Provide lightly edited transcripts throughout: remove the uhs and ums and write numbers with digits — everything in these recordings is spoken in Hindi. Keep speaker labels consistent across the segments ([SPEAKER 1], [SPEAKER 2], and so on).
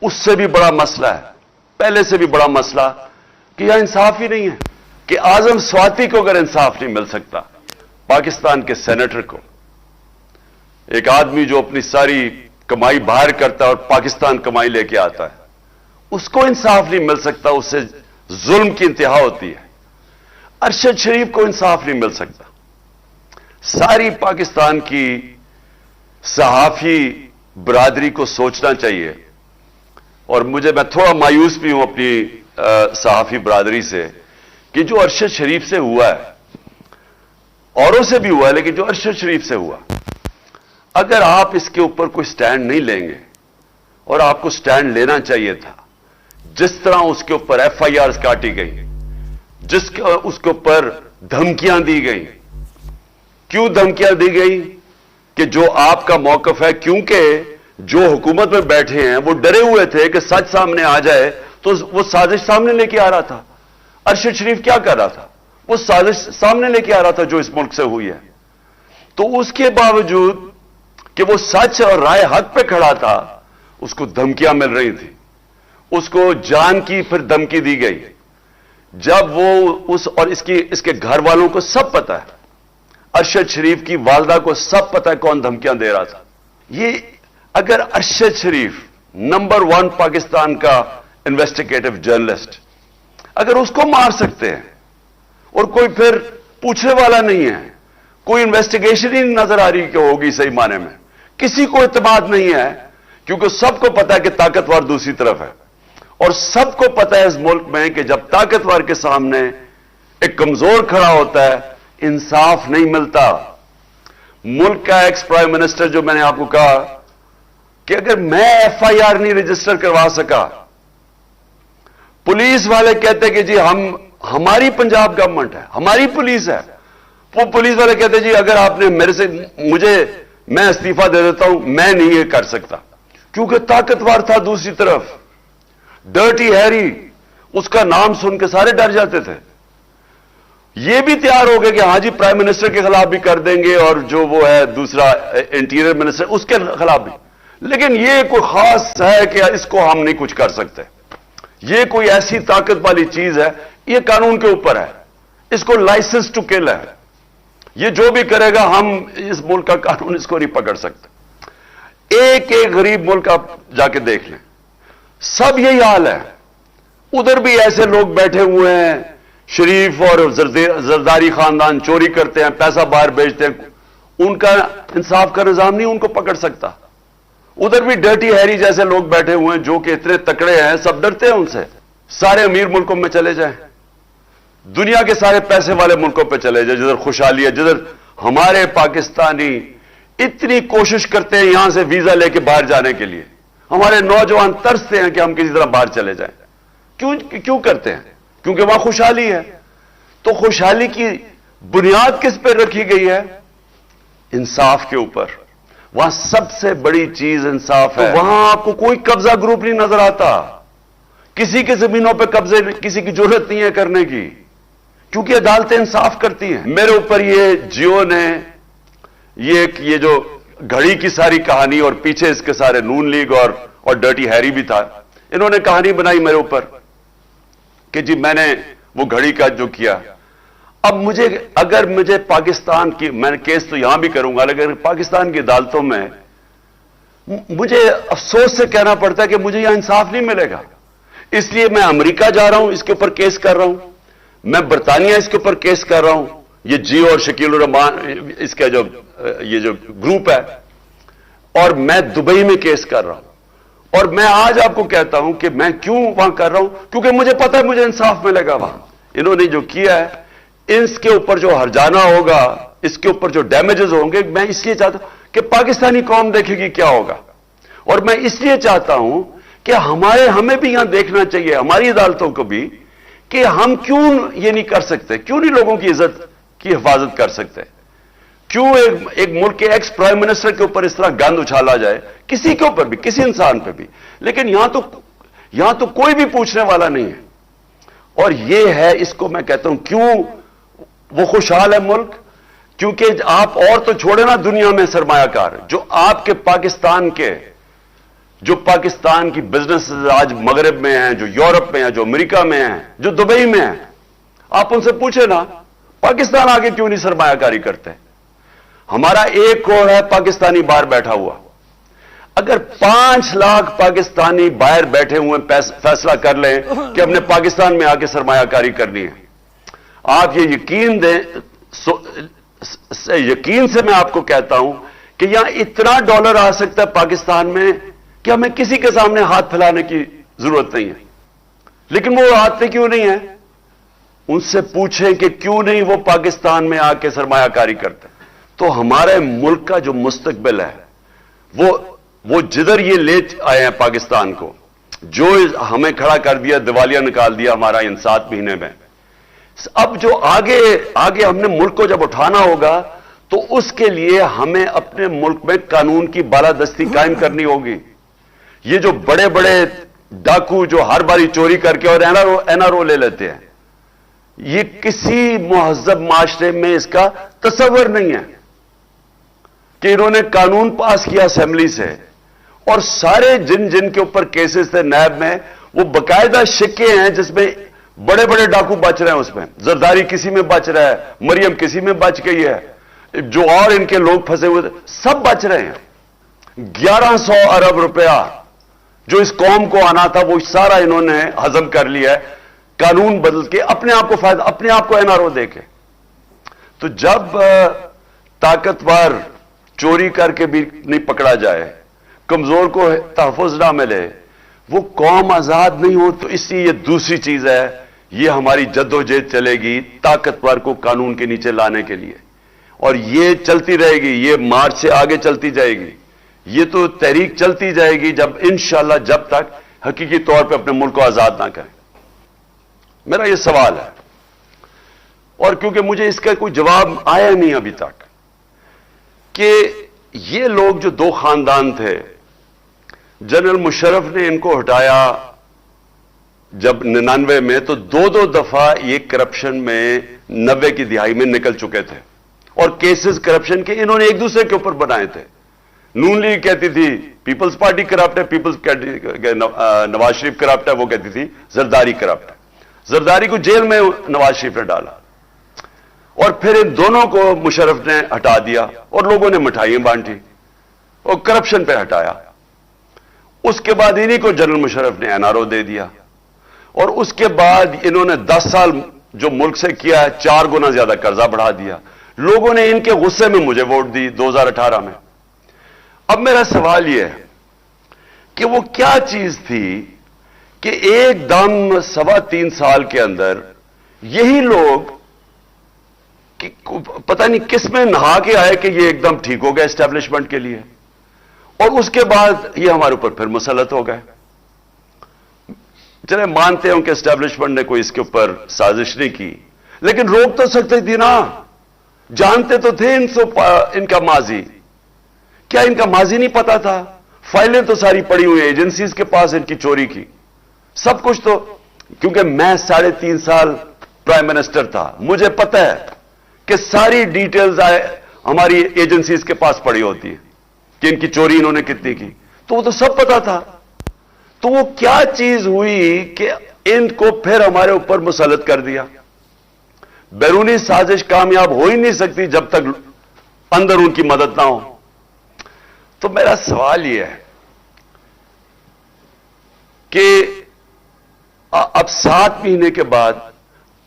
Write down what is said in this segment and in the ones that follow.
[SPEAKER 1] उससे भी बड़ा मसला है, पहले से भी बड़ा मसला कि यहां इंसाफ ही नहीं है कि आजम स्वाति को अगर इंसाफ नहीं मिल सकता, पाकिस्तान के सेनेटर को, एक आदमी जो अपनी सारी कमाई बाहर करता है और पाकिस्तान कमाई लेके आता है, उसको इंसाफ नहीं मिल सकता, उससे जुल्म की इंतहा होती है। अरशद शरीफ को इंसाफ नहीं मिल सकता। सारी पाकिस्तान की सहाफी बरादरी को सोचना चाहिए, और मैं थोड़ा मायूस भी हूं अपनी सहाफी बरादरी से कि जो अरशद शरीफ से हुआ है, औरों से भी हुआ है, लेकिन जो अरशद शरीफ से हुआ, अगर आप इसके ऊपर कोई स्टैंड नहीं लेंगे, और आपको स्टैंड लेना चाहिए था, जिस तरह उसके ऊपर FIR काटी गई, उसके ऊपर धमकियां दी गई। क्यों धमकियां दी गई? कि जो आपका मौकफ है, क्योंकि जो हुकूमत में बैठे हैं वो डरे हुए थे कि सच सामने आ जाए तो वो साजिश सामने लेके आ रहा था। अरशद शरीफ क्या कर रहा था? वो साजिश सामने लेके आ रहा था जो इस मुल्क से हुई है। तो उसके बावजूद कि वो सच और राय हक पे खड़ा था, उसको धमकियां मिल रही थी, उसको जान की फिर धमकी दी गई। जब वो और इसके घर वालों को सब पता है, अरशद शरीफ की वालदा को सब पता है कौन धमकियां दे रहा था। ये अगर अरशद शरीफ नंबर 1 पाकिस्तान का इन्वेस्टिगेटिव जर्नलिस्ट, अगर उसको मार सकते हैं और कोई फिर पूछने वाला नहीं है, कोई इन्वेस्टिगेशन ही नजर आ रही कि होगी सही माने में, किसी को इत्मीनान नहीं है, क्योंकि सबको पता है कि ताकतवर दूसरी तरफ है, और सबको पता है इस मुल्क में कि जब ताकतवर के सामने एक कमजोर खड़ा होता है, इंसाफ नहीं मिलता। मुल्क का एक्स प्राइम मिनिस्टर, जो मैंने आपको कहा कि अगर मैं FIR नहीं रजिस्टर करवा सका, पुलिस वाले कहते कि जी हमारी पंजाब गवर्नमेंट है, हमारी पुलिस है, वो पुलिस वाले कहते जी अगर आपने मैं इस्तीफा दे देता हूं, मैं नहीं ये कर सकता, क्योंकि ताकतवर था दूसरी तरफ। डर्टी हैरी, उसका नाम सुन के सारे डर जाते थे। ये भी तैयार हो गए कि हां जी प्राइम मिनिस्टर के खिलाफ भी कर देंगे, और जो वो है दूसरा इंटीरियर मिनिस्टर उसके खिलाफ भी, लेकिन ये कोई खास है कि इसको हम नहीं कुछ कर सकते। ये कोई ऐसी ताकत वाली चीज है, ये कानून के ऊपर है, इसको लाइसेंस टू किल है। ये जो भी करेगा, हम इस मुल्क का कानून इसको नहीं पकड़ सकते। एक एक गरीब मुल्क आप जाके देख लें, सब यही हाल है। उधर भी ऐसे लोग बैठे हुए हैं, शरीफ और जरदारी खानदान चोरी करते हैं, पैसा बाहर भेजते हैं, उनका इंसाफ का निजाम नहीं उनको पकड़ सकता। उधर भी डर्टी हैरी जैसे लोग बैठे हुए हैं जो कि इतने तकड़े हैं, सब डरते हैं उनसे। सारे अमीर मुल्कों में चले जाएं, दुनिया के सारे पैसे वाले मुल्कों पे चले जाए, जिधर खुशहाली है, जिधर हमारे पाकिस्तानी इतनी कोशिश करते हैं यहां से वीजा लेके बाहर जाने के लिए। हमारे नौजवान तरसते हैं कि हम किसी तरह बाहर चले जाएं। क्यों करते हैं? क्योंकि वहां खुशहाली है। तो खुशहाली की बुनियाद किस पर रखी गई है? इंसाफ के ऊपर। वहां सबसे बड़ी चीज इंसाफ है। तो वहां आपको कोई कब्जा ग्रुप नहीं नजर आता, किसी की जमीनों पे कब्जे किसी की जरूरत नहीं है करने की, क्योंकि अदालतें इंसाफ करती हैं। मेरे ऊपर ये जियो ने ये जो घड़ी की सारी कहानी, और पीछे इसके सारे नून लीग और डर्टी हैरी भी था, इन्होंने कहानी बनाई मेरे ऊपर कि जी मैंने वो घड़ी का जो किया। अब अगर मुझे पाकिस्तान की, मैं केस तो यहां भी करूंगा, लेकिन पाकिस्तान की अदालतों में मुझे अफसोस से कहना पड़ता है कि मुझे यहां इंसाफ नहीं मिलेगा। इसलिए मैं अमेरिका जा रहा हूं, इसके ऊपर केस कर रहा हूं, मैं बरतानिया इसके ऊपर केस कर रहा हूं, ये जियो और शकील रहमान इसका ये जो ग्रुप है, और मैं दुबई में केस कर रहा हूं। और मैं आज आपको कहता हूं कि मैं क्यों वहां कर रहा हूं, क्योंकि मुझे पता है मुझे इंसाफ मिलेगा वहां। इन्होंने जो किया है, इसके ऊपर जो हर्जाना होगा, इसके ऊपर जो डैमेजेस होंगे, मैं इसलिए चाहता हूं कि पाकिस्तानी कौम देखेगी क्या होगा। और मैं इसलिए चाहता हूं कि हमें भी यहां देखना चाहिए, हमारी अदालतों को भी, कि हम क्यों ये नहीं कर सकते, क्यों नहीं लोगों की इज्जत की हिफाजत कर सकते, क्यों एक मुल्क के एक्स प्राइम मिनिस्टर के ऊपर इस तरह गंद उछाला जाए, किसी के ऊपर भी, किसी इंसान पे भी। लेकिन यहां तो कोई भी पूछने वाला नहीं है। और ये है, इसको मैं कहता हूं क्यों वो खुशहाल है मुल्क, क्योंकि आप और तो छोड़े ना दुनिया में सरमायाकार, जो आपके पाकिस्तान के जो पाकिस्तान की बिजनेस आज मगरब में हैं, जो यूरोप में हैं, जो अमेरिका में हैं, जो दुबई में हैं, आप उनसे पूछे ना, पाकिस्तान आगे क्यों नहीं सरमायाकारी करते? हमारा 1 करोड़ है पाकिस्तानी बाहर बैठा हुआ। अगर 5 लाख पाकिस्तानी बाहर बैठे हुए फैसला कर लें कि हमने पाकिस्तान में आके सरमायाकारी करनी है, आप ये यकीन दें, यकीन से मैं आपको कहता हूं कि यहां इतना डॉलर आ सकता है पाकिस्तान में कि हमें किसी के सामने हाथ फैलाने की जरूरत नहीं है। लेकिन वो आते क्यों नहीं है? उनसे पूछें कि क्यों नहीं वो पाकिस्तान में आके सरमायाकारी करते। तो हमारे मुल्क का जो मुस्तकबिल है, वो जिधर ये ले आए हैं पाकिस्तान को, जो हमें खड़ा कर दिया, दिवालिया निकाल दिया हमारा इन 7 महीने में, अब जो आगे हमने मुल्क को जब उठाना होगा तो उसके लिए हमें अपने मुल्क में कानून की बालादस्ती कायम करनी होगी। ये जो बड़े बड़े डाकू जो हर बारी चोरी करके और एनआरओ ले लेते हैं, ये किसी मुहज्जब माशरे में इसका तस्वर नहीं है कि इन्होंने कानून पास किया असेंबली से और सारे जिन के ऊपर केसेस थे नैब में, वो बकायदा शिक्के हैं जिसमें बड़े बड़े डाकू बच रहे हैं। उसमें जरदारी किसी में बच रहा है, मरियम किसी में बच गई है, जो और इनके लोग फंसे हुए थे सब बच रहे हैं। 1100 अरब रुपया जो इस कौम को आना था वो सारा इन्होंने हजम कर लिया है, कानून बदल के अपने आप को फायदा, अपने आप को एनआरओ देके। तो जब ताकतवर चोरी करके भी नहीं पकड़ा जाए, कमजोर को तहफ़्फ़ुज़ ना मिले, वो कौम आजाद नहीं हो। तो इसलिए ये दूसरी चीज है, ये हमारी जद्दोजहद चलेगी ताकतवर को कानून के नीचे लाने के लिए, और ये चलती रहेगी, ये मार्च से आगे चलती जाएगी, ये तो तहरीक चलती जाएगी जब इंशाअल्लाह, जब तक हकीकी तौर पे अपने मुल्क को आजाद ना करें। मेरा ये सवाल है, और क्योंकि मुझे इसका कोई जवाब आया नहीं अभी तक, कि ये लोग जो 2 खानदान थे, जनरल मुशर्रफ ने इनको हटाया जब 99 में, तो 2-2 दफा ये करप्शन में 90 की दिहाई में निकल चुके थे, और केसेस करप्शन के इन्होंने एक दूसरे के ऊपर बनाए थे। नून लीग कहती थी पीपल्स पार्टी करप्ट है, नवाज शरीफ करप्ट है, वो कहती थी जरदारी करप्ट है। जरदारी को जेल में नवाज शरीफ ने डाला, और फिर इन दोनों को मुशर्रफ ने हटा दिया, और लोगों ने मिठाइयां बांटी और करप्शन पे हटाया। उसके बाद इन्हीं को जनरल मुशर्रफ ने एनआरओ दे दिया, और उसके बाद इन्होंने 10 साल जो मुल्क से किया है, 4 गुना ज्यादा कर्जा बढ़ा दिया। लोगों ने इनके गुस्से में मुझे वोट दी 2018 में। अब मेरा सवाल यह है कि वो क्या चीज थी कि एकदम 3.25 साल के अंदर यही लोग कि पता नहीं किस में नहा के आए कि ये एकदम ठीक हो गया एस्टेब्लिशमेंट के लिए, और उसके बाद ये हमारे ऊपर फिर मुसल्लत हो गए। चले मानते हैं कि एस्टेब्लिशमेंट ने कोई इसके ऊपर साजिश नहीं की, लेकिन रोक तो सकते थी ना, जानते तो थे इनका माजी। क्या इनका माजी नहीं पता था? फाइलें तो सारी पड़ी हुई एजेंसीज के पास इनकी चोरी की, सब कुछ। तो क्योंकि मैं 3.5 साल प्राइम मिनिस्टर था, मुझे पता है कि सारी डिटेल्स हमारी एजेंसीज के पास पड़ी होती है कि इनकी चोरी इन्होंने कितनी की, तो वो तो सब पता था। तो वो क्या चीज हुई कि इनको फिर हमारे ऊपर मुसल्लत कर दिया? बैरूनी साजिश कामयाब हो ही नहीं सकती जब तक अंदर उनकी मदद ना हो। तो मेरा सवाल यह है कि अब 7 महीने के बाद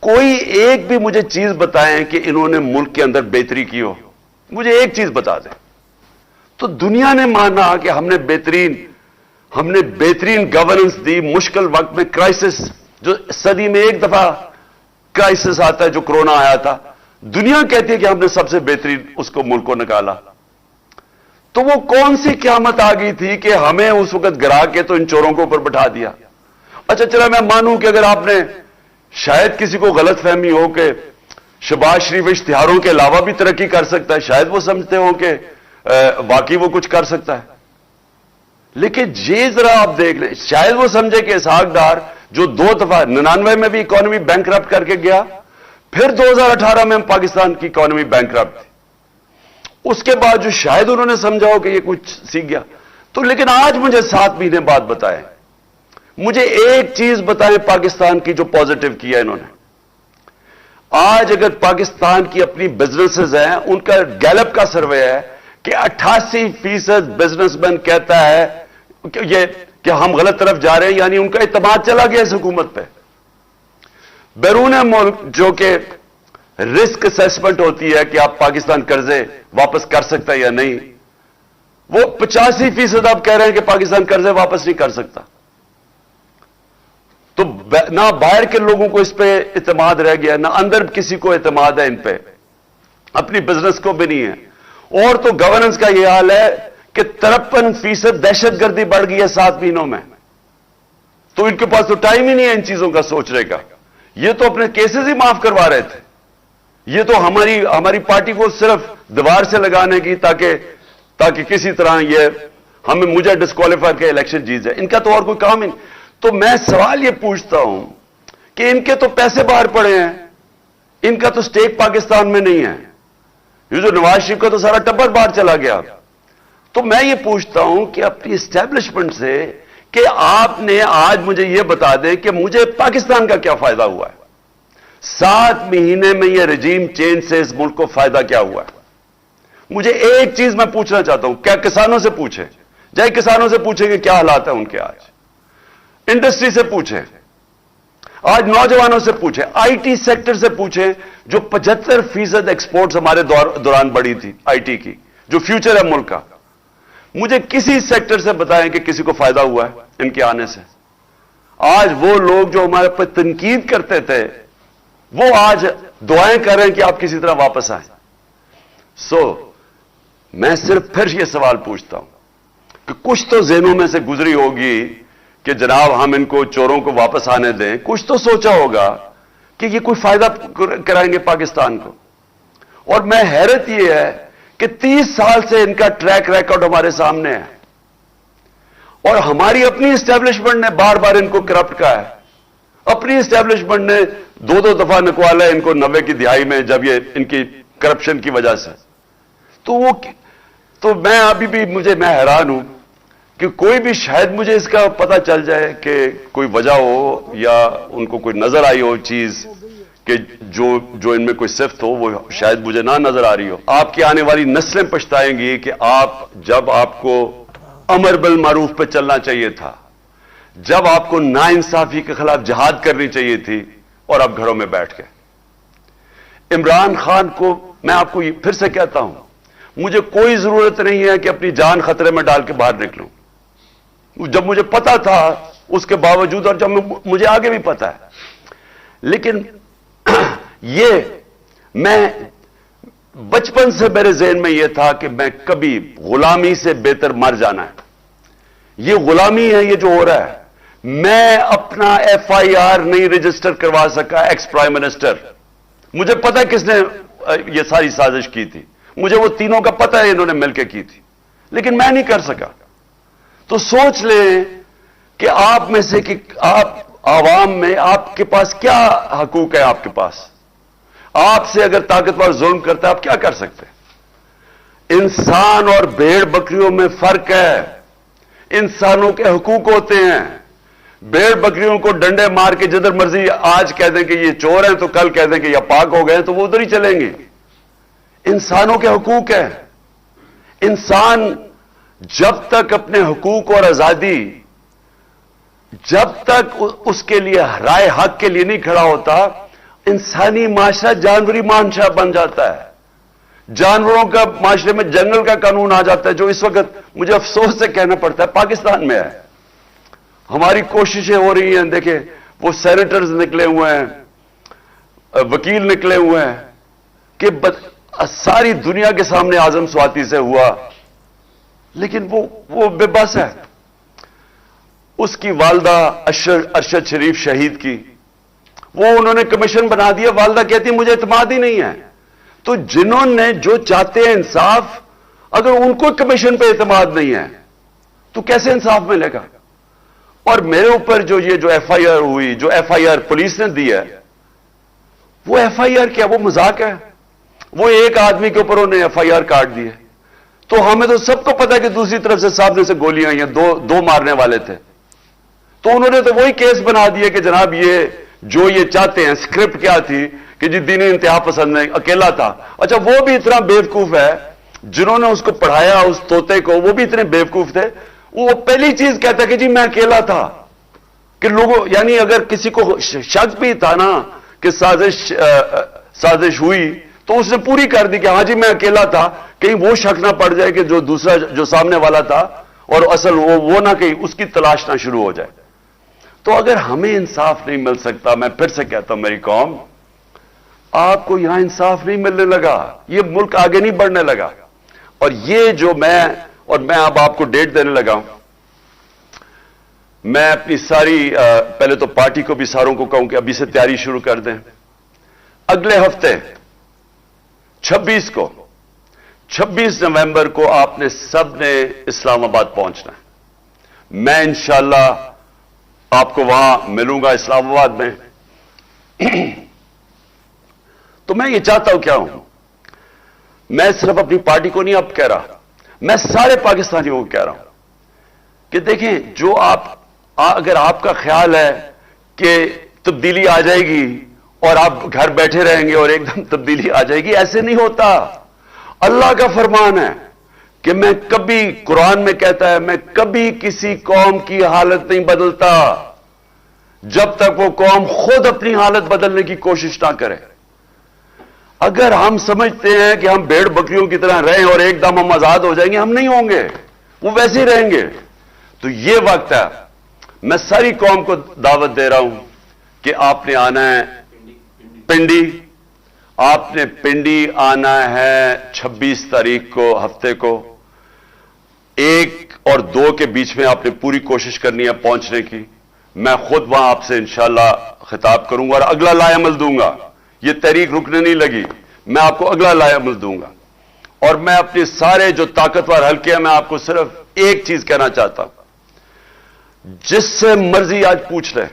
[SPEAKER 1] कोई एक भी मुझे चीज बताएं कि इन्होंने मुल्क के अंदर बेहतरी की हो। मुझे एक चीज बता दें। तो दुनिया ने माना कि हमने बेहतरीन गवर्नेंस दी मुश्किल वक्त में। क्राइसिस जो सदी में एक दफा क्राइसिस आता है, जो कोरोना आया था, दुनिया कहती है कि हमने सबसे बेहतरीन उसको मुल्क को निकाला। तो वो कौन सी क़यामत आ गई थी कि हमें उस वक्त गिरा के तो इन चोरों को ऊपर बैठा दिया? अच्छा चला, मैं मानूं कि अगर आपने शायद किसी को गलत फहमी हो कि शहबाज शरीफ इश्तिहारों के अलावा भी तरक्की कर सकता है, शायद वो समझते हो कि वाकई वो कुछ कर सकता है। लेकिन ये जरा आप देख लें, शायद वो समझे कि इसहाक डार जो 2 दफा 99 में भी इकोनॉमी बैंकरप्ट करके गया, फिर 2018 में पाकिस्तान की इकोनॉमी बैंकरप्ट थी, उसके बाद जो शायद उन्होंने समझा हो कि ये कुछ सीख गया। तो लेकिन आज मुझे 7 महीने बाद बताएं, मुझे एक चीज बताएं पाकिस्तान की जो पॉजिटिव किया इन्होंने। आज अगर पाकिस्तान की अपनी बिजनेसेस हैं, उनका गैलप का सर्वे है कि 88% बिजनेसमैन कहता है कि हम गलत तरफ जा रहे हैं, यानी उनका इत्मीनान चला गया इस हुकूमत पे। बैरून मुल्क जो कि रिस्क असेसमेंट होती है कि आप पाकिस्तान कर्जे वापस कर सकता है या नहीं, वो 85% आप कह रहे हैं कि पाकिस्तान कर्जे वापस नहीं कर सकता। तो ना बाहर के लोगों को इस पे इत्मीनान रह गया, ना अंदर किसी को इत्मीनान है इन पे, अपनी बिजनेस को भी नहीं है। और तो गवर्नेंस का यह हाल है कि 53% दहशतगर्दी बढ़ गई है 7 महीनों में। तो इनके पास तो टाइम ही नहीं है इन चीजों का सोचने का। ये तो अपने केसेस ही माफ करवा रहे थे। ये तो हमारी पार्टी को सिर्फ दीवार से लगाने की, ताकि किसी तरह ये मुझे डिस्क्वालीफाई के इलेक्शन जीत जाए। इनका तो और कोई काम ही नहीं। तो मैं सवाल ये पूछता हूं कि इनके तो पैसे बाहर पड़े हैं, इनका तो स्टेक पाकिस्तान में नहीं है। ये जो नवाज शरीफ का तो सारा टब्बर बाहर चला गया। तो मैं ये पूछता हूं कि अपनी एस्टेब्लिशमेंट से कि आपने आज मुझे ये बता दें कि मुझे पाकिस्तान का क्या फायदा हुआ है। 7 महीने में ये रजीम चेंज से इस मुल्क को फायदा क्या हुआ है। मुझे एक चीज मैं पूछना चाहता हूं, क्या किसानों से पूछे, चाहे किसानों से पूछे कि क्या हालात है उनके, आज इंडस्ट्री से पूछे, आज नौजवानों से पूछे, आईटी सेक्टर से पूछे, जो 75% एक्सपोर्ट्स हमारे दौरान बढ़ी थी आईटी की, जो फ्यूचर है मुल्क का। मुझे किसी सेक्टर से बताएं कि किसी को फायदा हुआ है इनके आने से। आज वो लोग जो हमारे पर तनकीद करते थे, वो आज दुआएं कर रहे हैं कि आप किसी तरह वापस आए। मैं सिर्फ फिर ये सवाल पूछता हूं कि कुछ तो ज़हनों में से गुजरी होगी कि जनाब हम इनको चोरों को वापस आने दें। कुछ तो सोचा होगा कि ये कोई फायदा कराएंगे पाकिस्तान को। और मैं हैरत यह है कि 30 साल से इनका ट्रैक रिकॉर्ड हमारे सामने है, और हमारी अपनी एस्टेब्लिशमेंट ने बार बार इनको करप्ट कहा है। अपनी एस्टेब्लिशमेंट ने 2-2 दफा निकवाला इनको 90 की दिहाई में, जब ये इनकी करप्शन की वजह से। तो मैं अभी भी मैं हैरान हूं कि कोई भी शायद मुझे इसका पता चल जाए कि कोई वजह हो या उनको कोई नजर आई हो चीज कि जो इनमें कोई सिफ्त हो, वो शायद मुझे ना नजर आ रही हो। आपकी आने वाली नस्लें पछताएंगी कि जब आपको अमर बिल मारूफ पे चलना चाहिए था, जब आपको नाइंसाफी के खिलाफ जिहाद करनी चाहिए थी, और आप घरों में बैठ गए। इमरान खान को मैं आपको फिर से कहता हूं, मुझे कोई जरूरत नहीं है कि अपनी जान खतरे में डाल के बाहर निकलूं। जब मुझे पता था उसके बावजूद, और जब मुझे आगे भी पता है, लेकिन मैं बचपन से मेरे ज़हन में यह था कि मैं कभी गुलामी से बेहतर मर जाना है। यह गुलामी है ये जो हो रहा है। मैं अपना FIR नहीं रजिस्टर करवा सका एक्स प्राइम मिनिस्टर। मुझे पता है किसने यह सारी साजिश की थी, मुझे वो तीनों का पता है, इन्होंने मिलकर की थी, लेकिन मैं नहीं कर सका। तो सोच लें कि आप में से कि आप आवाम में आपके पास क्या हकूक है। आपके पास, आपसे अगर ताकतवर जुल्म करता है, आप क्या कर सकते हैं। इंसान और भेड़ बकरियों में फर्क है। इंसानों के हकूक होते हैं। भेड़ बकरियों को डंडे मार के जिधर मर्जी आज कह दें कि ये चोर हैं, तो कल कह दें कि ये पाक हो गए, तो वो उधर ही चलेंगे। इंसानों के हकूक है। इंसान जब तक अपने हकूक और आजादी, जब तक उसके लिए राय हक के लिए नहीं खड़ा होता, इंसानी माशरा जानवरी माशरा बन जाता है। जानवरों का माशरे में जंगल का कानून आ जाता है, जो इस वक्त मुझे अफसोस से कहना पड़ता है पाकिस्तान में है। हमारी कोशिशें हो रही हैं, देखें वो सेनेटर्स निकले हुए हैं, वकील निकले हुए हैं कि सारी दुनिया के सामने आजम स्वाति से हुआ, लेकिन वो बेबस है। उसकी वालदा अरशद शरीफ शहीद की, वो उन्होंने कमीशन बना दिया। वालदा कहती है मुझे इत्मीनान ही नहीं है। तो जिन्होंने जो चाहते हैं इंसाफ, अगर उनको कमीशन पे इत्मीनान नहीं है तो कैसे इंसाफ मिलेगा। और मेरे ऊपर जो FIR हुई, जो FIR पुलिस ने दी है, वो FIR क्या, वो मजाक है। वो एक आदमी के ऊपर उन्होंने FIR काट दी है। तो हमें तो सबको पता है कि दूसरी तरफ से सामने से गोलियां आई हैं, दो मारने वाले थे। तो उन्होंने तो वही केस बना दिया कि जनाब ये जो ये चाहते हैं, स्क्रिप्ट क्या थी कि जी दीनी इंतहा पसंद नहीं, अकेला था। अच्छा, वो भी इतना बेवकूफ है, जिन्होंने उसको पढ़ाया उस तोते को, वो भी इतने बेवकूफ थे। वो पहली चीज कहता कि जी मैं अकेला था, कि लोगों, यानी अगर किसी को शक भी था ना कि साजिश हुई, तो उसने पूरी कर दी कि हां जी मैं अकेला था, कहीं वो शक ना पड़ जाए कि जो दूसरा जो सामने वाला था और असल वो ना कहीं उसकी तलाश ना शुरू हो जाए। तो अगर हमें इंसाफ नहीं मिल सकता, मैं फिर से कहता हूं मेरी कौम, आपको यहां इंसाफ नहीं मिलने लगा, ये मुल्क आगे नहीं बढ़ने लगा। और ये जो मैं अब आपको डेट देने लगा हूं, मैं अपनी सारी पहले तो पार्टी को भी सारों को कहूं कि अभी से तैयारी शुरू कर दें। अगले हफ्ते 26 नवंबर को आपने सबने इस्लामाबाद पहुंचना है। मैं इंशाअल्लाह आपको वहां मिलूंगा इस्लामाबाद में। तो मैं ये चाहता हूं, क्या हूं, मैं सिर्फ अपनी पार्टी को नहीं अब कह रहा, मैं सारे पाकिस्तानियों को कह रहा हूं कि देखें, जो अगर आपका ख्याल है कि तब्दीली आ जाएगी और आप घर बैठे रहेंगे और एकदम तब्दीली आ जाएगी, ऐसे नहीं होता। अल्लाह का फरमान है कि मैं कभी, कुरान में कहता है, मैं कभी किसी कौम की हालत नहीं बदलता जब तक वो कौम खुद अपनी हालत बदलने की कोशिश ना करे। अगर हम समझते हैं कि हम भेड़ बकरियों की तरह रहें और एकदम हम आजाद हो जाएंगे, हम नहीं होंगे, वो वैसे ही रहेंगे। तो ये वक्त है, मैं सारी कौम को दावत दे रहा हूं कि आपने आना है पिंडी, आपने पिंडी आना है 26 तारीख को, हफ्ते को 1 और 2 के बीच में आपने पूरी कोशिश करनी है पहुंचने की। मैं खुद वहां आपसे इंशाअल्लाह खिताब करूंगा और अगला लाएमल दूंगा। ये तहरीक रुकने नहीं लगी, मैं आपको अगला लाएमल दूंगा। और मैं अपने सारे जो ताकतवर हल्के हैं, मैं आपको सिर्फ एक चीज कहना चाहता हूं, जिससे मर्जी आज पूछ ले,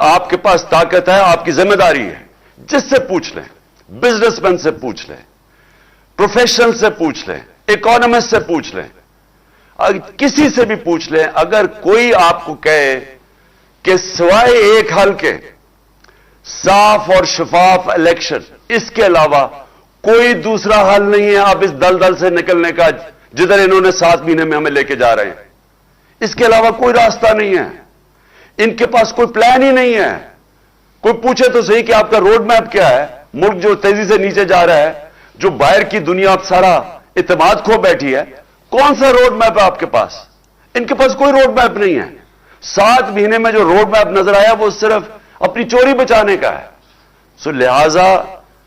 [SPEAKER 1] आपके पास ताकत है, आपकी जिम्मेदारी है, जिससे पूछ ले, बिजनेसमैन से पूछ ले, प्रोफेशनल से पूछ ले, इकोनॉमिस्ट से पूछ ले, किसी से भी पूछ ले, अगर कोई आपको कहे कि सिवाय एक हल के, साफ और शफाफ इलेक्शन, इसके अलावा कोई दूसरा हल नहीं है अब इस दलदल से निकलने का जिधर इन्होंने 7 महीने में हमें लेके जा रहे हैं, इसके अलावा कोई रास्ता नहीं है। इनके पास कोई प्लान ही नहीं है। कोई पूछे तो सही कि आपका रोड मैप क्या है? मुल्क जो तेजी से नीचे जा रहा है, जो बाहर की दुनिया अब सारा इत्तेमाद खो बैठी है, कौन सा रोड मैप है आपके पास? इनके पास कोई रोड मैप नहीं है। 7 महीने में जो रोड मैप नजर आया वो सिर्फ अपनी चोरी बचाने का है। सो लिहाजा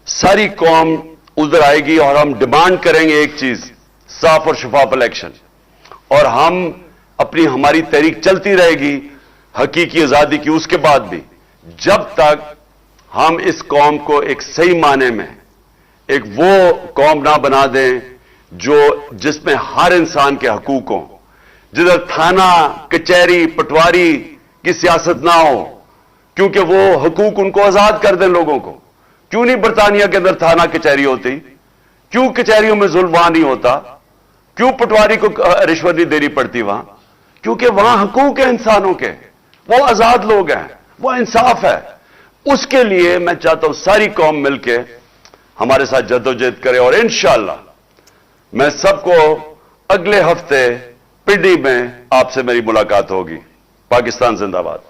[SPEAKER 1] सारी कौम उधर आएगी और हम डिमांड करेंगे एक चीज, साफ और शफाफ इलेक्शन, और हमारी तहरीक चलती रहेगी हकीकी आजादी की उसके बाद भी, जब तक हम इस कौम को एक सही माने में एक वो कौम ना बना दें जिसमें हर इंसान के हकूक हों, जिधर थाना कचहरी पटवारी की सियासत ना हो, क्योंकि वो हकूक उनको आजाद कर दें लोगों को। क्यों नहीं बरतानिया के अंदर थाना कचहरी होती? क्यों कचहरियों में जुल्म वहां नहीं होता? क्यों पटवारी को रिश्वत नहीं देनी पड़ती वहां? क्योंकि वहां हकूक है इंसानों के, वो आजाद लोग हैं, वो इंसाफ है। उसके लिए मैं चाहता हूं सारी कौम मिलके हमारे साथ जद्दोजहद करे, और इंशाअल्लाह मैं सबको अगले हफ्ते पिंडी में आपसे मेरी मुलाकात होगी। पाकिस्तान जिंदाबाद।